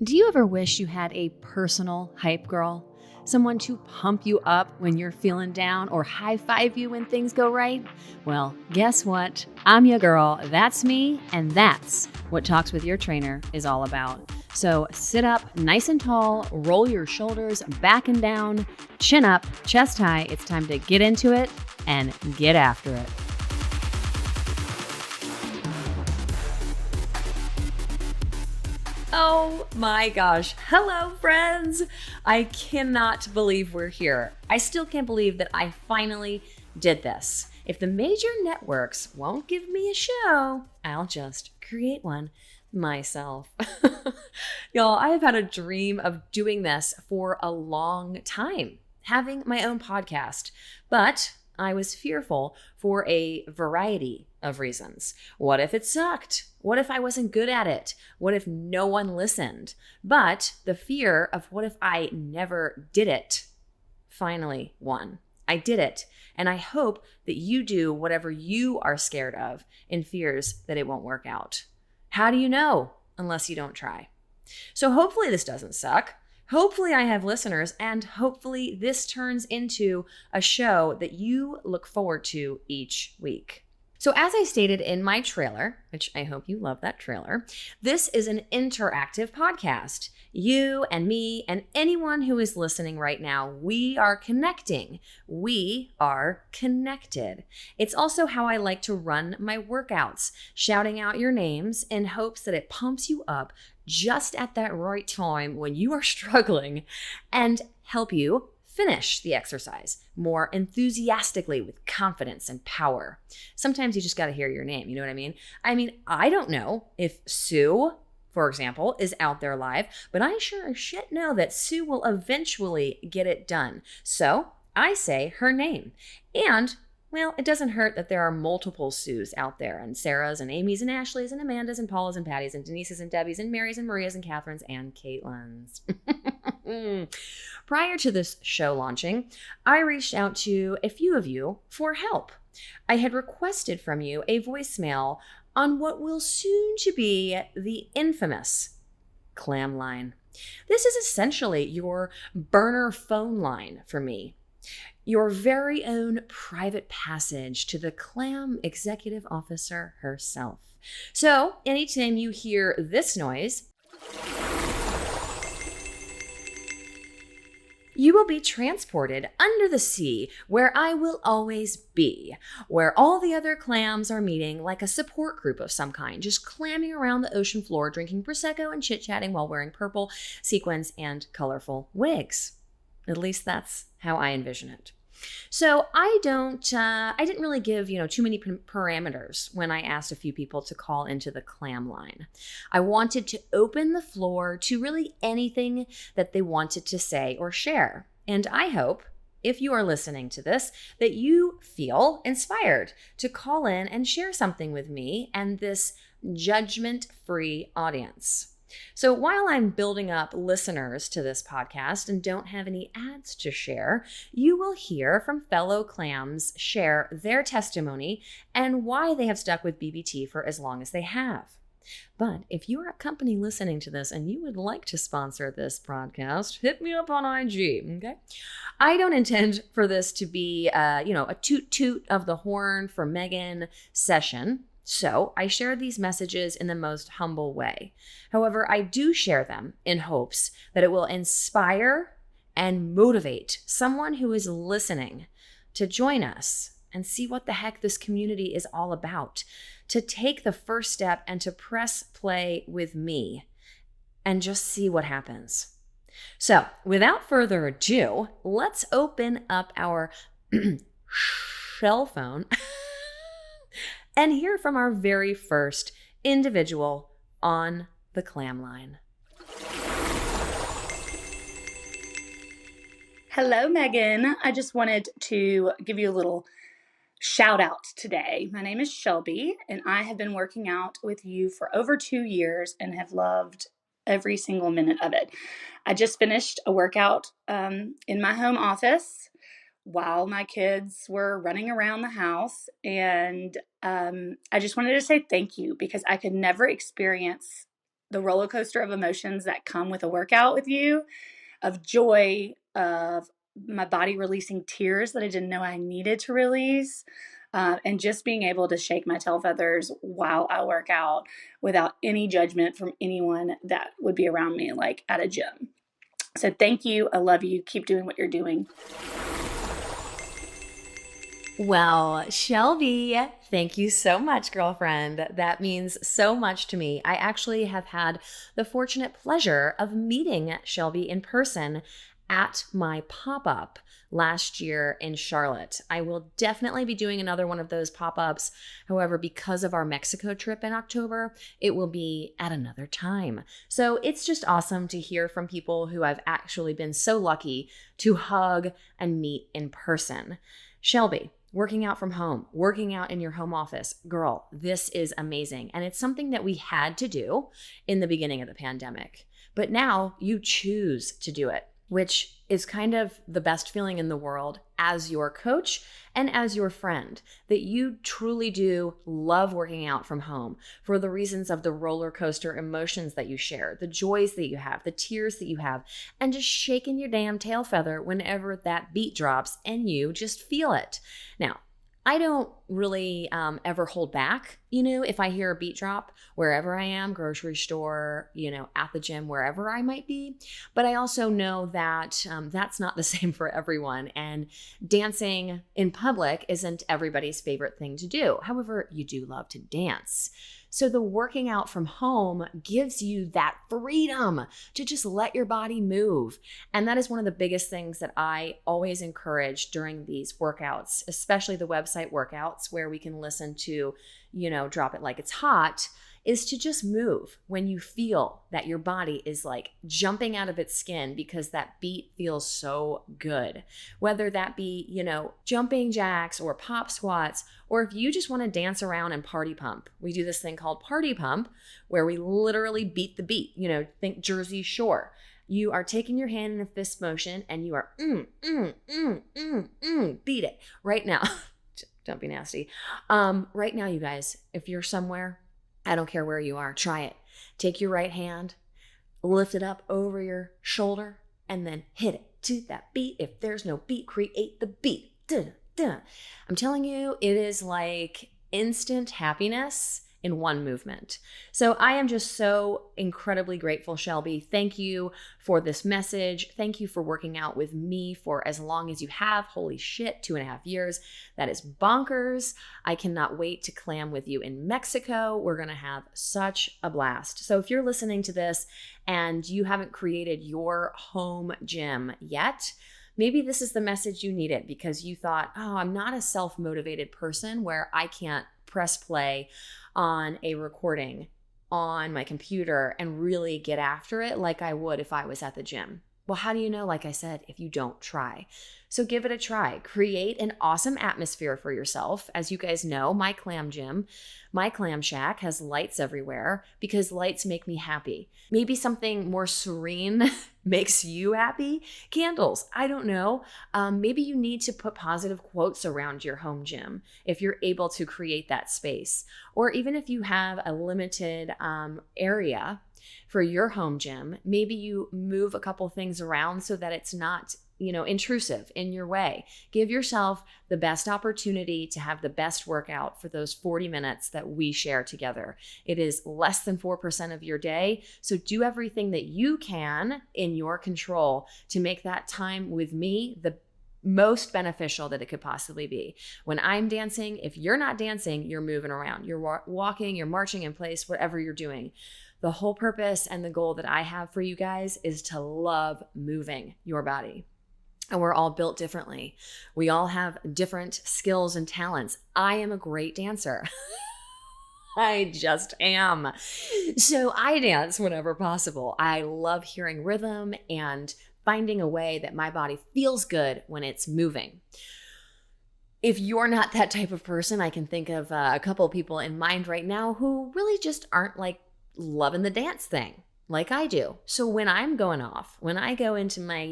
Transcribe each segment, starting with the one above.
Do you ever wish you had a personal hype girl? Someone to pump you up when you're feeling down or high five you when things go right? Well, guess what? I'm your girl. That's me, and that's what Talks with Your Trainer is all about. So sit up nice and tall, roll your shoulders back and down, chin up, chest high. It's time to get into it and get after it. Oh my gosh. Hello, friends. I cannot believe we're here. I still can't believe that I finally did this. If the major networks won't give me a show, I'll just create one myself. Y'all, I have had a dream of doing this for a long time, having my own podcast, but I was fearful for a variety of reasons. What if it sucked? What if I wasn't good at it? What if no one listened? But the fear of what if I never did it finally won. I did it, and I hope that you do whatever you are scared of in fears that it won't work out. How do you know unless you don't try? So hopefully this doesn't suck. Hopefully I have listeners, and hopefully this turns into a show that you look forward to each week. So as I stated in my trailer, which I hope you love that trailer, this is an interactive podcast. You and me and anyone who is listening right now, we are connecting. We are connected. It's also how I like to run my workouts, shouting out your names in hopes that it pumps you up just at that right time when you are struggling and help you finish the exercise more enthusiastically with confidence and power. Sometimes you just got to hear your name. You know what I mean? I don't know if Sue, for example, is out there live, but I sure as shit know that Sue will eventually get it done. So I say her name. And well, it doesn't hurt that there are multiple Sues out there, and Sarahs and Amy's and Ashley's and Amanda's and Paula's and Patty's and Denise's and Debbie's and Mary's and Maria's and Catherine's and Caitlin's. Prior to this show launching, I reached out to a few of you for help. I had requested from you a voicemail on what will soon to be the infamous CLAMline. This is essentially your burner phone line for me. Your very own private passage to the CLAM executive officer herself. So anytime you hear this noise, you will be transported under the sea where I will always be, where all the other clams are meeting like a support group of some kind, just clamming around the ocean floor, drinking Prosecco and chit-chatting while wearing purple sequins and colorful wigs. At least that's how I envision it. So I didn't really give, too many parameters when I asked a few people to call into the CLAMline. I wanted to open the floor to really anything that they wanted to say or share. And I hope, if you are listening to this, that you feel inspired to call in and share something with me and this judgment-free audience. So while I'm building up listeners to this podcast and don't have any ads to share, you will hear from fellow clams share their testimony and why they have stuck with BBT for as long as they have. But if you're a company listening to this and you would like to sponsor this podcast, hit me up on IG, okay? I don't intend for this to be, a toot of the horn for Meghan session. So I share these messages in the most humble way. However, I do share them in hopes that it will inspire and motivate someone who is listening to join us and see what the heck this community is all about, to take the first step and to press play with me and just see what happens. So without further ado, let's open up our Shellphone and hear from our very first individual on the CLAMline. Hello, Meghan. I just wanted to give you a little shout out today. My name is Shelby, and I have been working out with you for over 2 years and have loved every single minute of it. I just finished a workout in my home office while my kids were running around the house. And I just wanted to say thank you, because I could never experience the roller coaster of emotions that come with a workout with you, of joy, of my body releasing tears that I didn't know I needed to release, and just being able to shake my tail feathers while I work out without any judgment from anyone that would be around me, like at a gym. So thank you. I love you. Keep doing what you're doing. Well, Shelby, thank you so much, girlfriend. That means so much to me. I actually have had the fortunate pleasure of meeting Shelby in person at my pop-up last year in Charlotte. I will definitely be doing another one of those pop-ups. However, because of our Mexico trip in October, it will be at another time. So it's just awesome to hear from people who I've actually been so lucky to hug and meet in person. Shelby, working out from home, working out in your home office, girl, this is amazing. And it's something that we had to do in the beginning of the pandemic. But now you choose to do it, which is kind of the best feeling in the world as your coach and as your friend, that you truly do love working out from home for the reasons of the roller coaster emotions that you share, the joys that you have, the tears that you have, and just shaking your damn tail feather whenever that beat drops and you just feel it. Now, I don't really ever hold back, if I hear a beat drop wherever I am, grocery store, at the gym, wherever I might be. But I also know that that's not the same for everyone. And dancing in public isn't everybody's favorite thing to do. However, you do love to dance. So the working out from home gives you that freedom to just let your body move. And that is one of the biggest things that I always encourage during these workouts, especially the website workouts where we can listen to, Drop It Like It's Hot, is to just move when you feel that your body is like jumping out of its skin because that beat feels so good. Whether that be, jumping jacks or pop squats, or if you just want to dance around and party pump. We do this thing called party pump where we literally beat the beat, think Jersey Shore. You are taking your hand in a fist motion and you are beat it right now. Don't be nasty. Right now, you guys, if you're somewhere, I don't care where you are, try it. Take your right hand, lift it up over your shoulder, and then hit it to that beat. If there's no beat, create the beat. Duh, duh. I'm telling you, it is like instant happiness in one movement. So I am just so incredibly grateful, Shelby. Thank you for this message. Thank you for working out with me for as long as you have. Holy shit, 2.5 years. That is bonkers. I cannot wait to clam with you in Mexico. We're going to have such a blast. So if you're listening to this and you haven't created your home gym yet, maybe this is the message you needed because you thought, I'm not a self-motivated person where I can't press play on a recording on my computer and really get after it like I would if I was at the gym. Well, how do you know, like I said, if you don't try? So give it a try. Create an awesome atmosphere for yourself. As you guys know, my clam gym, my clam shack has lights everywhere because lights make me happy. Maybe something more serene makes you happy. Candles, I don't know. Maybe you need to put positive quotes around your home gym if you're able to create that space. Or even if you have a limited area for your home gym, maybe you move a couple things around so that it's not, intrusive in your way. Give yourself the best opportunity to have the best workout for those 40 minutes that we share together. It is less than 4% of your day. So do everything that you can in your control to make that time with me the most beneficial that it could possibly be. When I'm dancing, if you're not dancing, you're moving around. You're walking, you're marching in place, whatever you're doing. The whole purpose and the goal that I have for you guys is to love moving your body. And we're all built differently. We all have different skills and talents. I am a great dancer. I just am. So I dance whenever possible. I love hearing rhythm and finding a way that my body feels good when it's moving. If you're not that type of person, I can think of a couple of people in mind right now who really just aren't like loving the dance thing like I do. So when I'm going off, when I go into my,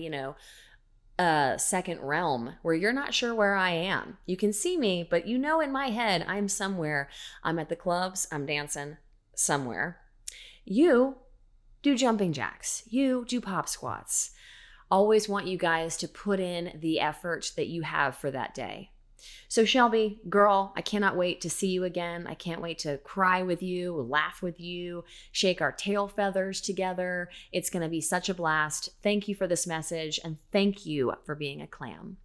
second realm where you're not sure where I am, you can see me, but in my head, I'm somewhere. I'm at the clubs, I'm dancing somewhere. You do jumping jacks, you do pop squats. Always want you guys to put in the effort that you have for that day. So Shelby, girl, I cannot wait to see you again. I can't wait to cry with you, laugh with you, shake our tail feathers together. It's going to be such a blast. Thank you for this message, and thank you for being a clam.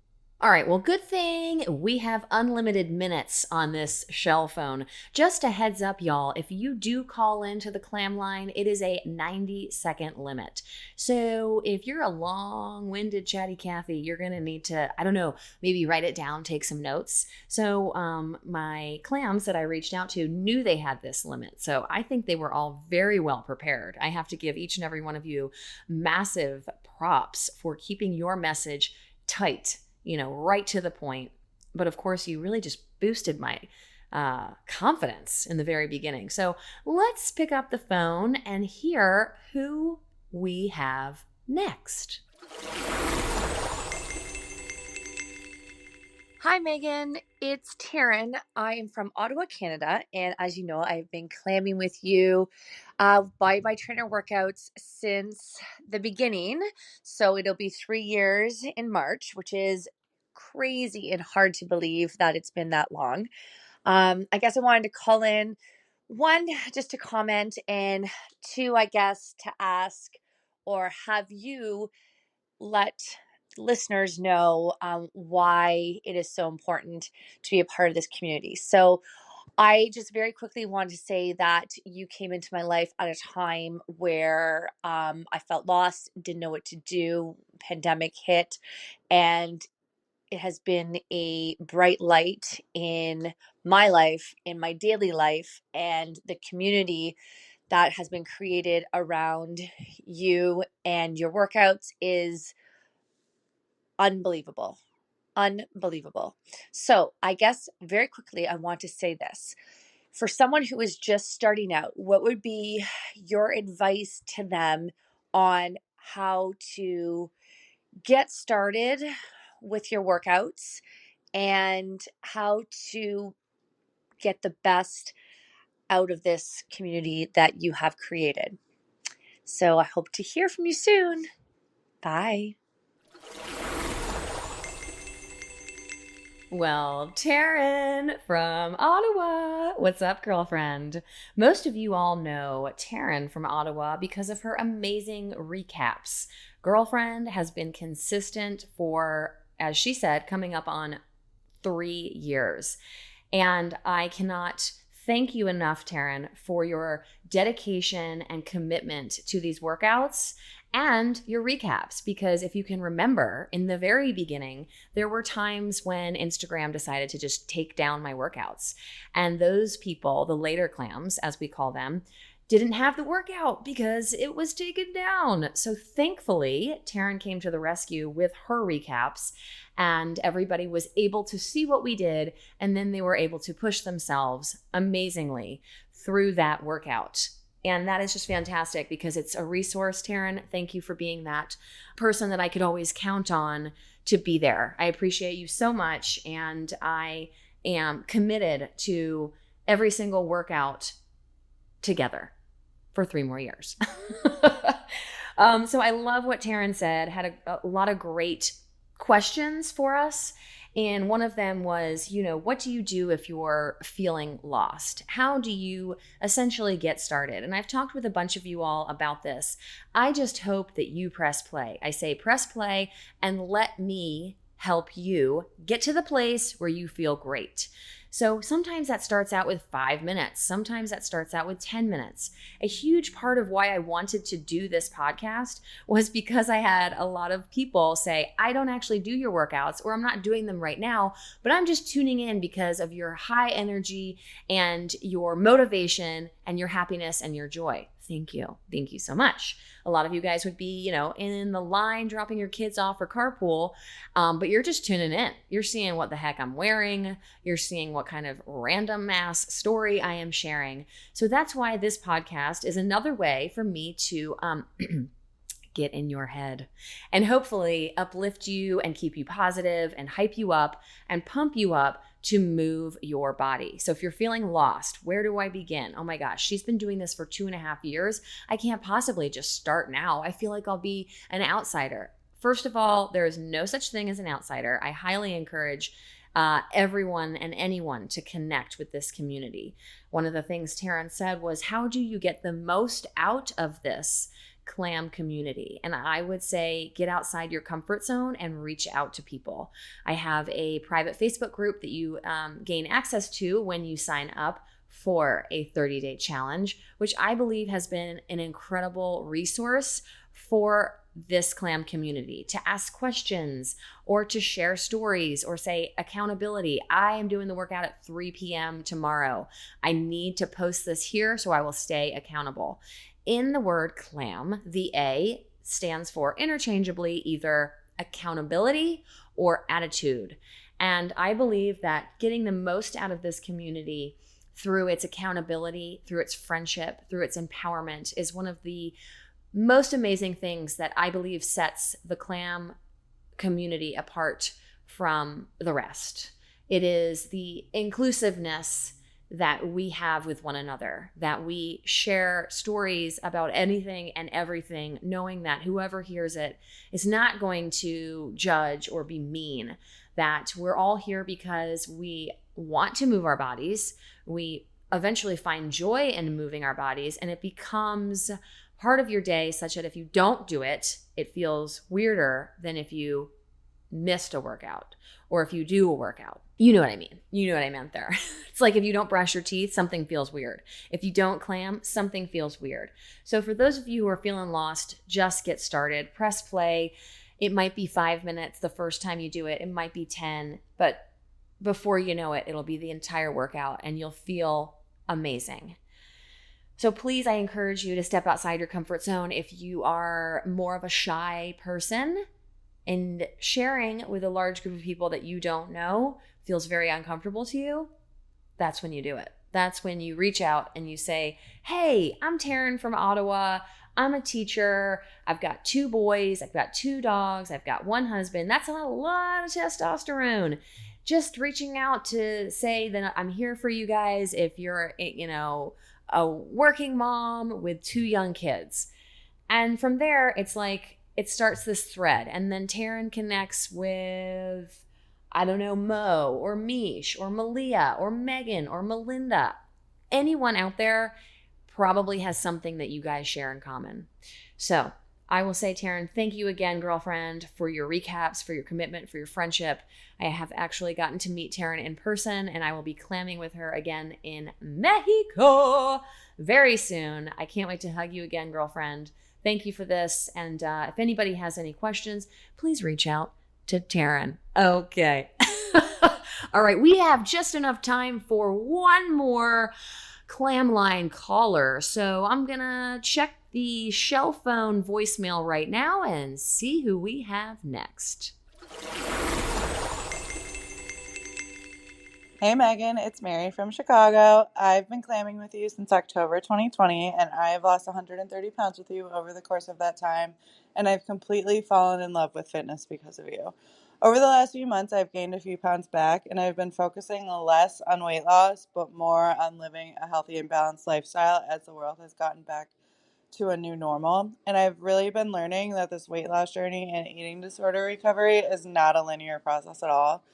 All right, well, good thing we have unlimited minutes on this Shellphone. Just a heads up, y'all, if you do call into the CLAMline, it is a 90-second limit. So if you're a long-winded chatty Cathy, you're going to need to, I don't know, maybe write it down, take some notes. So my clams that I reached out to knew they had this limit. So I think they were all very well prepared. I have to give each and every one of you massive props for keeping your message tight, right to the point. But of course, you really just boosted my confidence in the very beginning. So let's pick up the phone and hear who we have next. Hi, Megan. It's Taryn. I am from Ottawa, Canada. And as you know, I've been clamming with you by my Trainor workouts since the beginning. So it'll be 3 years in March, which is crazy and hard to believe that it's been that long. I guess I wanted to call in, one, just to comment, and two, I guess, to ask or have you let listeners know why it is so important to be a part of this community. So I just very quickly wanted to say that you came into my life at a time where I felt lost, didn't know what to do, pandemic hit, and it has been a bright light in my life, in my daily life, and the community that has been created around you and your workouts is unbelievable. Unbelievable. So I guess very quickly, I want to say this. For someone who is just starting out, what would be your advice to them on how to get started with your workouts and how to get the best out of this community that you have created? So I hope to hear from you soon. Bye. Well, Taryn from Ottawa. What's up, girlfriend? Most of you all know Taryn from Ottawa because of her amazing recaps. Girlfriend has been consistent for, as she said, coming up on 3 years. And I cannot thank you enough, Taryn, for your dedication and commitment to these workouts and your recaps, because if you can remember, in the very beginning, there were times when Instagram decided to just take down my workouts. And those people, the later clams, as we call them, didn't have the workout because it was taken down. So thankfully, Taryn came to the rescue with her recaps, and everybody was able to see what we did, and then they were able to push themselves amazingly through that workout. And that is just fantastic because it's a resource, Taryn. Thank you for being that person that I could always count on to be there. I appreciate you so much, and I am committed to every single workout together for 3 more years. So I love what Taryn said, had a lot of great questions for us. And one of them was, what do you do if you're feeling lost? How do you essentially get started? And I've talked with a bunch of you all about this. I just hope that you press play. I say press play and let me help you get to the place where you feel great. So sometimes that starts out with 5 minutes. Sometimes that starts out with 10 minutes. A huge part of why I wanted to do this podcast was because I had a lot of people say, I don't actually do your workouts, or I'm not doing them right now, but I'm just tuning in because of your high energy and your motivation and your happiness and your joy. Thank you. Thank you so much. A lot of you guys would be, in the line dropping your kids off for carpool, but you're just tuning in. You're seeing what the heck I'm wearing. You're seeing what kind of random ass story I am sharing. So that's why this podcast is another way for me to get in your head and hopefully uplift you and keep you positive and hype you up and pump you up to move your body. So if you're feeling lost, where do I begin? Oh my gosh, she's been doing this for 2.5 years. I can't possibly just start now. I feel like I'll be an outsider. First of all, there is no such thing as an outsider. I highly encourage everyone and anyone to connect with this community. One of the things Taryn said was, how do you get the most out of this CLAM community? And I would say get outside your comfort zone and reach out to people. I have a private Facebook group that you gain access to when you sign up for a 30-day challenge, which I believe has been an incredible resource for this CLAM community to ask questions or to share stories or say accountability. I am doing the workout at 3 p.m. tomorrow. I need to post this here so I will stay accountable. In the word CLAM, the A stands for interchangeably either accountability or attitude. And I believe that getting the most out of this community through its accountability, through its friendship, through its empowerment is one of the most amazing things that I believe sets the CLAM community apart from the rest. It is the inclusiveness that we have with one another, that we share stories about anything and everything, knowing that whoever hears it is not going to judge or be mean, that we're all here because we want to move our bodies. We eventually find joy in moving our bodies, and it becomes part of your day such that if you don't do it, it feels weirder than if you missed a workout or if you do a workout. You know what I mean. You know what I meant there. It's like if you don't brush your teeth, something feels weird. If you don't clam, something feels weird. So for those of you who are feeling lost, just get started. Press play. It might be 5 minutes the first time you do it. It might be 10, but before you know it, it'll be the entire workout and you'll feel amazing. So please, I encourage you to step outside your comfort zone. If you are more of a shy person and sharing with a large group of people that you don't know feels very uncomfortable to you, that's when you do it. That's when you reach out and you say, hey, I'm Taryn from Ottawa. I'm a teacher. I've got 2 boys. I've got 2 dogs. I've got 1 husband. That's a lot of testosterone. Just reaching out to say that I'm here for you guys if you're, a working mom with 2 young kids. And from there, it's like, it starts this thread. And then Taryn connects with, I don't know, Mo or Mish or Malia or Meghan or Melinda. Anyone out there probably has something that you guys share in common. So I will say, Taryn, thank you again, girlfriend, for your recaps, for your commitment, for your friendship. I have actually gotten to meet Taryn in person, and I will be clamming with her again in Mexico very soon. I can't wait to hug you again, girlfriend. Thank you for this. And if anybody has any questions, please reach out to Taryn. Okay. All right. We have just enough time for one more CLAMline caller. So I'm going to check the Shellphone voicemail right now and see who we have next. Hey Megan, it's Mary from Chicago. I've been clamming with you since October 2020, and I have lost 130 pounds with you over the course of that time, and I've completely fallen in love with fitness because of you. Over the last few months, I've gained a few pounds back, and I've been focusing less on weight loss, but more on living a healthy and balanced lifestyle as the world has gotten back to a new normal. And I've really been learning that this weight loss journey and eating disorder recovery is not a linear process at all.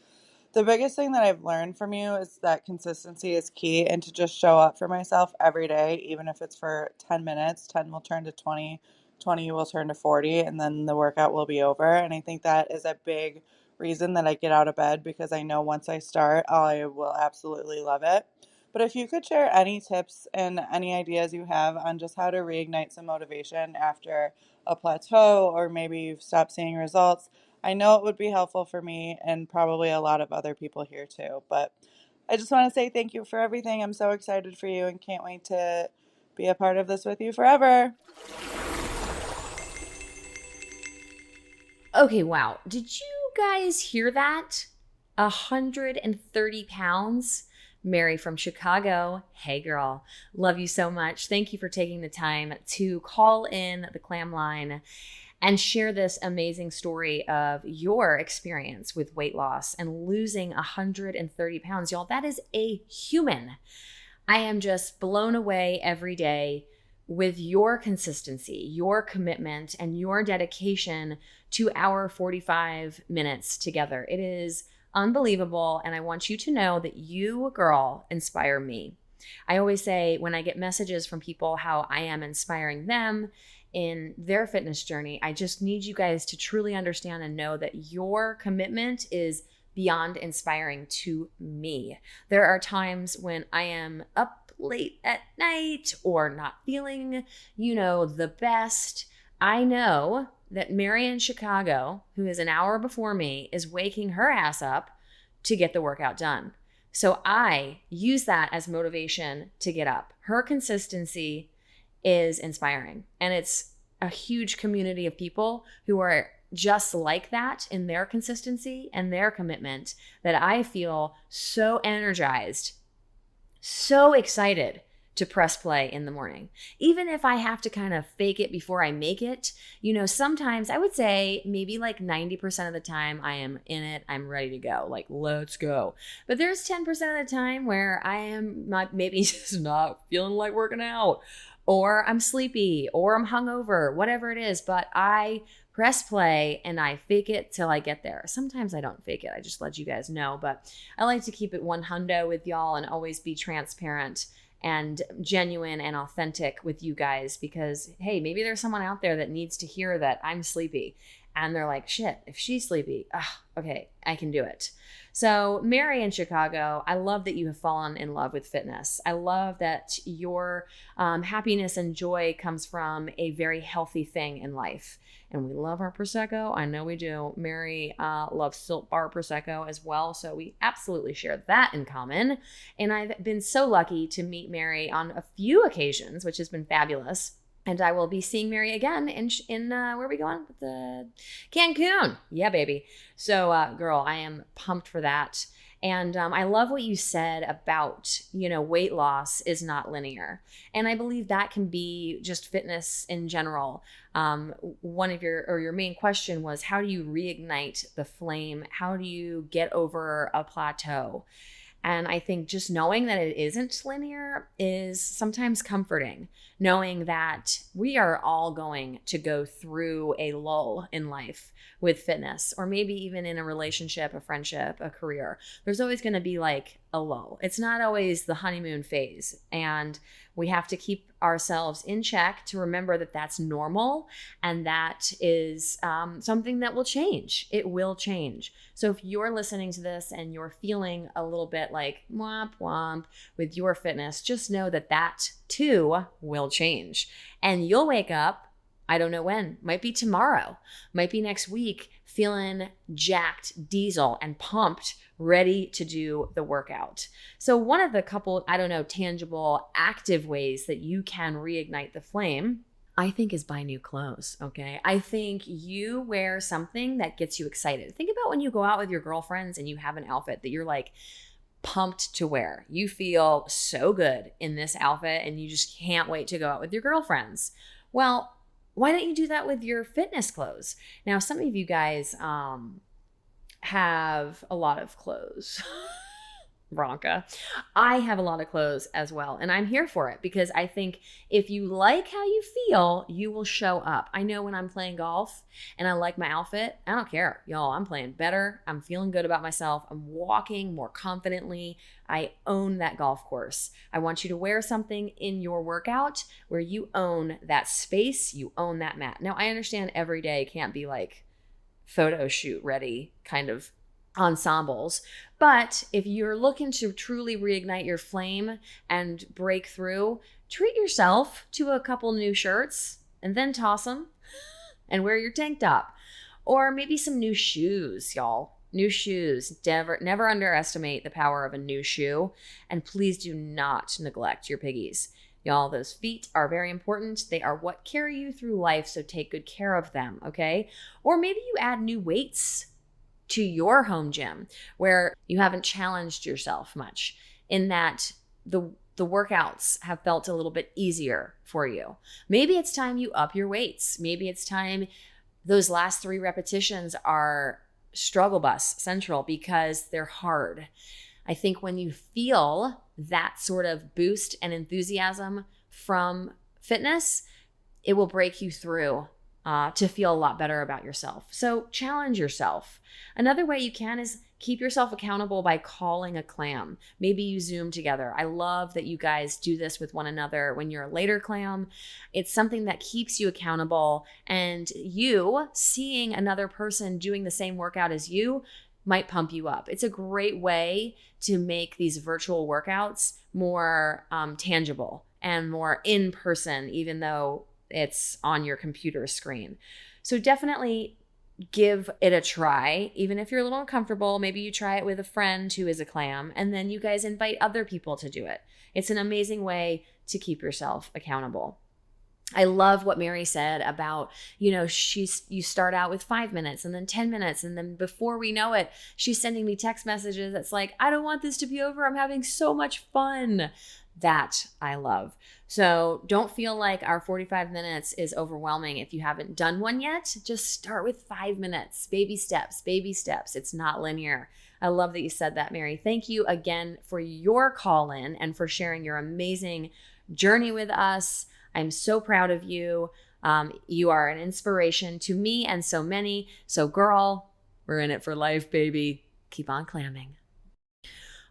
The biggest thing that I've learned from you is that consistency is key, and to just show up for myself every day, even if it's for 10 minutes. 10 will turn to 20, 20 will turn to 40, and then the workout will be over. And I think that is a big reason that I get out of bed, because I know once I start, I will absolutely love it. But if you could share any tips and any ideas you have on just how to reignite some motivation after a plateau, or maybe you've stopped seeing results, I know it would be helpful for me and probably a lot of other people here too. But I just want to say thank you for everything. I'm so excited for you and can't wait to be a part of this with you forever. Okay, wow. Did you guys hear that? 130 pounds? Mary from Chicago. Hey girl, love you so much. Thank you for taking the time to call in the CLAMline. and share this amazing story of your experience with weight loss and losing 130 pounds. Y'all, that is a human. I am just blown away every day with your consistency, your commitment, and your dedication to our 45 minutes together. It is unbelievable. And I want you to know that you, girl, inspire me. I always say when I get messages from people how I am inspiring them in their fitness journey, I just need you guys to truly understand and know that your commitment is beyond inspiring to me. There are times when I am up late at night or not feeling, the best. I know that Mary in Chicago, who is an hour before me, is waking her ass up to get the workout done. So I use that as motivation to get up. Her consistency is inspiring. And it's a huge community of people who are just like that in their consistency and their commitment that I feel so energized, so excited to press play in the morning. Even if I have to kind of fake it before I make it, sometimes I would say maybe like 90% of the time I am in it, I'm ready to go, like let's go. But there's 10% of the time where I am maybe just not feeling like working out, or I'm sleepy, or I'm hungover, whatever it is, but I press play and I fake it till I get there. Sometimes I don't fake it, I just let you guys know, but I like to keep it 100 with y'all and always be transparent and genuine and authentic with you guys, because hey, maybe there's someone out there that needs to hear that I'm sleepy and they're like, shit, if she's sleepy, okay, I can do it. So Mary in Chicago, I love that you have fallen in love with fitness. I love that your happiness and joy comes from a very healthy thing in life. And we love our Prosecco. I know we do. Mary loves Silk Bar Prosecco as well. So we absolutely share that in common. And I've been so lucky to meet Mary on a few occasions, which has been fabulous. And I will be seeing Mary again in where are we going? The Cancun. Yeah, baby. So girl, I am pumped for that. And I love what you said about, weight loss is not linear. And I believe that can be just fitness in general. One of your main question was, how do you reignite the flame? How do you get over a plateau? And I think just knowing that it isn't linear is sometimes comforting, knowing that we are all going to go through a lull in life with fitness, or maybe even in a relationship, a friendship, a career. There's always going to be like a lull. It's not always the honeymoon phase. And we have to keep ourselves in check to remember that that's normal, and that is something that will change. It will change. So if you're listening to this and you're feeling a little bit like womp womp with your fitness, just know that that too will change. And you'll wake up, I don't know when, might be tomorrow, might be next week, feeling jacked, diesel, and pumped, ready to do the workout. So one of the couple, tangible, active ways that you can reignite the flame, I think, is buy new clothes, okay? I think you wear something that gets you excited. Think about when you go out with your girlfriends and you have an outfit that you're like pumped to wear. You feel so good in this outfit and you just can't wait to go out with your girlfriends. Well, why don't you do that with your fitness clothes? Now, some of you guys have a lot of clothes. Bronca. I have a lot of clothes as well, and I'm here for it because I think if you like how you feel, you will show up. I know when I'm playing golf and I like my outfit, I don't care. Y'all, I'm playing better. I'm feeling good about myself. I'm walking more confidently. I own that golf course. I want you to wear something in your workout where you own that space, you own that mat. Now, I understand every day can't be like photo shoot ready kind of ensembles. But if you're looking to truly reignite your flame and break through, treat yourself to a couple new shirts and then toss them and wear your tank top. Or maybe some new shoes, y'all. New shoes. Never underestimate the power of a new shoe. And please do not neglect your piggies. Y'all, those feet are very important. They are what carry you through life, so take good care of them, okay? Or maybe you add new weights to your home gym where you haven't challenged yourself much, in that the workouts have felt a little bit easier for you. Maybe it's time you up your weights. Maybe it's time those last 3 repetitions are struggle bus central because they're hard. I think when you feel that sort of boost and enthusiasm from fitness, it will break you through to feel a lot better about yourself. So challenge yourself. Another way you can is keep yourself accountable by calling a clam. Maybe you Zoom together. I love that you guys do this with one another when you're a later clam. It's something that keeps you accountable, and you seeing another person doing the same workout as you might pump you up. It's a great way to make these virtual workouts more tangible and more in person, even though it's on your computer screen. So definitely give it a try, even if you're a little uncomfortable. Maybe you try it with a friend who is a clam, and then you guys invite other people to do it. It's an amazing way to keep yourself accountable. I love what Mary said about, you start out with 5 minutes and then 10 minutes. And then before we know it, she's sending me text messages that's like, I don't want this to be over. I'm having so much fun. That I love. So don't feel like our 45 minutes is overwhelming. If you haven't done one yet, just start with 5 minutes. Baby steps, baby steps. It's not linear. I love that you said that, Mary. Thank you again for your call in and for sharing your amazing journey with us. I'm so proud of you. You are an inspiration to me and so many. So girl, we're in it for life, baby. Keep on clamming.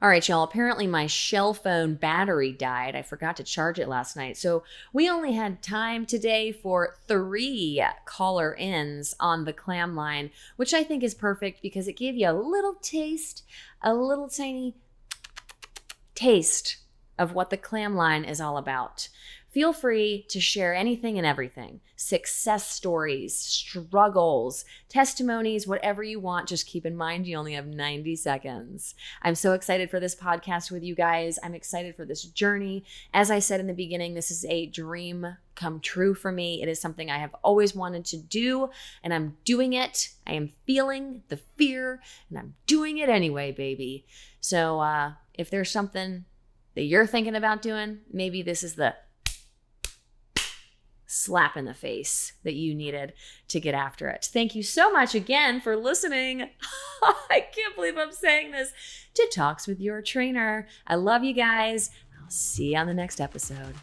All right, y'all, apparently my Shellphone battery died. I forgot to charge it last night. So we only had time today for 3 caller ins on the CLAMline, which I think is perfect because it gave you a little taste, a little tiny taste of what the CLAMline is all about. Feel free to share anything and everything. Success stories, struggles, testimonies, whatever you want. Just keep in mind you only have 90 seconds. I'm so excited for this podcast with you guys. I'm excited for this journey. As I said in the beginning, this is a dream come true for me. It is something I have always wanted to do, and I'm doing it. I am feeling the fear, and I'm doing it anyway, baby. So if there's something that you're thinking about doing, maybe this is the slap in the face that you needed to get after it. Thank you so much again for listening. I can't believe I'm saying this, to Talks with Your Trainer. I love you guys. I'll see you on the next episode.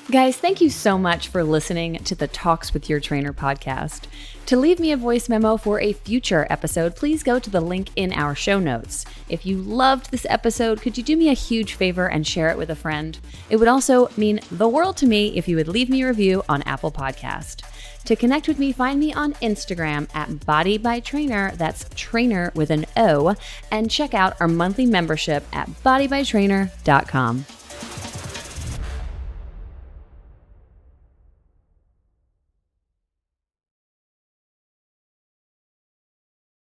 Guys, thank you so much for listening to the Talks with Your Trainer podcast. To leave me a voice memo for a future episode, please go to the link in our show notes. If you loved this episode, could you do me a huge favor and share it with a friend? It would also mean the world to me if you would leave me a review on Apple Podcast. To connect with me, find me on Instagram at Body by Trainer, that's trainer with an O, and check out our monthly membership at bodybytrainer.com.